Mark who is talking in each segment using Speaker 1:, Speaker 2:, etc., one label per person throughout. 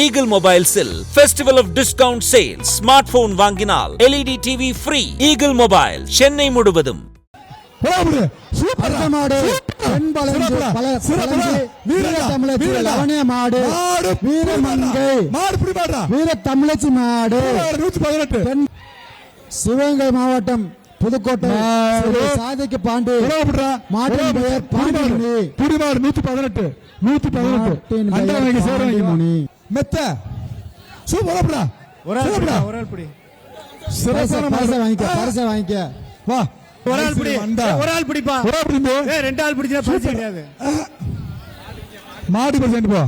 Speaker 1: Eagle Mobiles Festival of Discount Sales. Smartphone வாங்கினால் LED TV free. Eagle Mobile Chennai முழுவதும்.
Speaker 2: Super மாடு பெண்பலஞ்சு பல சிறப்பு வீர தமிழச்சி லவணிய மாடு வீர மங்கை மாடு புடி மாடுடா வீர தமிழச்சி மாடு 118 சிவகங்கை மாவட்டம் புதுக்கோட்டை சாதிக்கு பாண்டி மாட்டின் பெயர் பாண்டி புடி மாடு 118 அண்டவங்க சேரவங்க முனி மெத்த சூப்பரா ஒரு ஆள் புடி சிறப்பான பரிசை வாங்கிக்க வா ஒரு ஆள் பிடிப்பா ரெண்டு ஆள் பிடிச்சா பரிசு கிடையாது மாடி பரிசு போ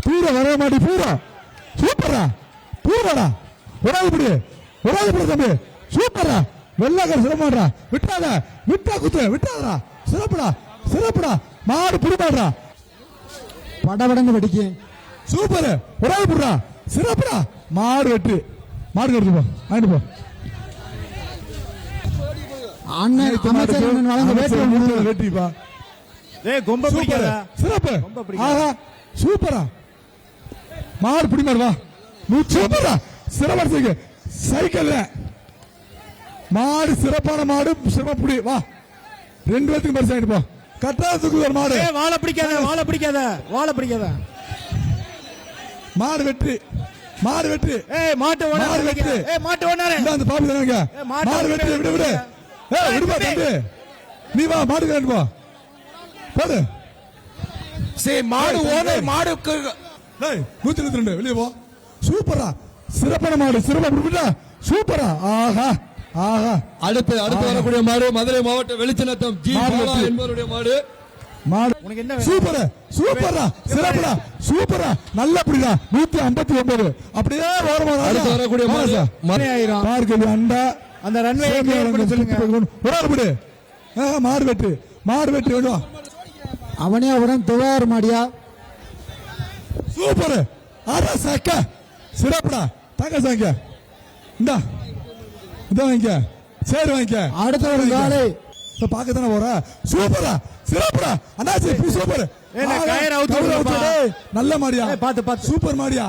Speaker 2: பூரா வர மாடி பூரா சூப்பரா பூராடா ஒரு ஆள் பிடி தம்பி சூப்பரா வெள்ளக்கார சிறப்பாடா விட்டா குத்து விட்டாதடா சிறப்புடா மாடு பிடிப்பாடுறா படபடன்னு வெடிக்கு சூப்பர் ஒரு ஆள் பிடுறா சிறப்புடா மாடு வெற்றி மாடு கெடுத்து போ வாங்கிட்டு போ சூப்பரா மாடு பிடி மாடுவா சூப்பரா சிறப்பு சைக்கிள் மாடு சிறப்பான மாடு சிறப்பு வா 2 பேத்துக்கு பரிசு ஆயிட்டு போ கட்டாயத்துக்கு ஒரு மாடு வாழை பிடிக்காத மாடு வெற்றி மாட்டு வெற்றி அந்த பாப்பி தானங்க மாடு வெற்றி விடு விடுப்பா தம்பி நீ வா மாடு கண்டு போ போடு மாடு ஓடு மாடுக்கு 122 வெளியே போ சூப்பரா சிறப்பான மாடு சூப்பரா ஆஹா அடுத்து வரக்கூடிய மாடு மதுரை மாவட்ட வெளிச்சநத்தம் ஜி என்பவருடைய மாடு சூப்பரா சிறப்புடா நல்ல புடிடா 159 அப்படியே அடுத்து வரக்கூடிய மாடு அண்டா அந்த ரன்வே ஒரு ஆள் புடி மாடு வெட்டு வேணும் அவனே அவன் துவார் மாடியா சூப்பர் ஆடா சக்க சிறப்புடா தங்க சாங்க இந்தா இத வாங்க சரி வாங்க அடுத்த ஒரு காலை இப்ப பாக்க தானே போற சூப்பரா சிறப்புடா அண்ணாச்சி இப்படி சூப்பர் நல்ல மாடியா பாத்து சூப்பர் மாடியா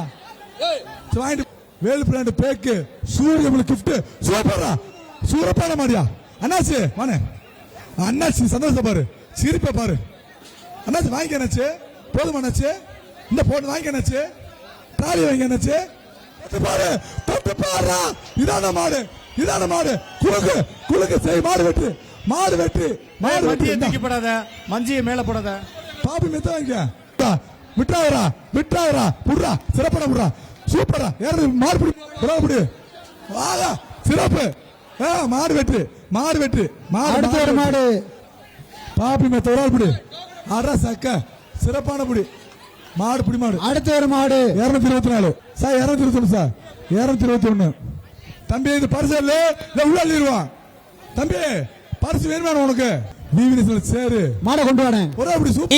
Speaker 2: வாங்கிட்டு வேலு பிராண்ட் பேக்கு சூரியமலை கிஃப்ட் சூப்பரா சூப்பரான மாடியா அண்ணாச்சி வானே அண்ணாச்சி சந்தோஷம் பாரு சிரிப்பை பாரு அண்ணாச்சி வாங்கிக்க அண்ணாச்சி போதும் அண்ணாச்சி இந்த போட்டு வாங்கிக்க அண்ணாச்சி தாலி வாங்கி அண்ணாச்சி தொட்டு பாரு இதான மாடு குலுக்கு செய் மாடு வெற்றி தூக்கி போடாத மஞ்சியை மேல போடாத பாப்பி மெத்த வாங்கிக்க விட்டாதரா புடுறா சிறப்படா சூப்பரா யாரு மாடு பிடி வாடா சிறப்பு மாடு வெற்றி அடுத்த ஒரு மாடு பாப்பி மெத்த ஒரு ஆள் பிடி அடா சக்க சிறப்பான பிடி மாடு அடுத்த ஒரு மாடு 224 சார் 221 சார் 221 தம்பி இது பரிசு இல்ல உள்ள அள்ளிடுவான் தம்பி பரிசு வேணுமா உனக்கு சேரு மாட கொண்டு வானே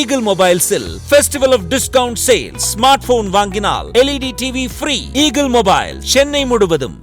Speaker 1: Eagle Mobiles Festival of Discount Sales. Smartphone வாங்கினால் LED TV free. Eagle Mobile Chennai முழுவதும்.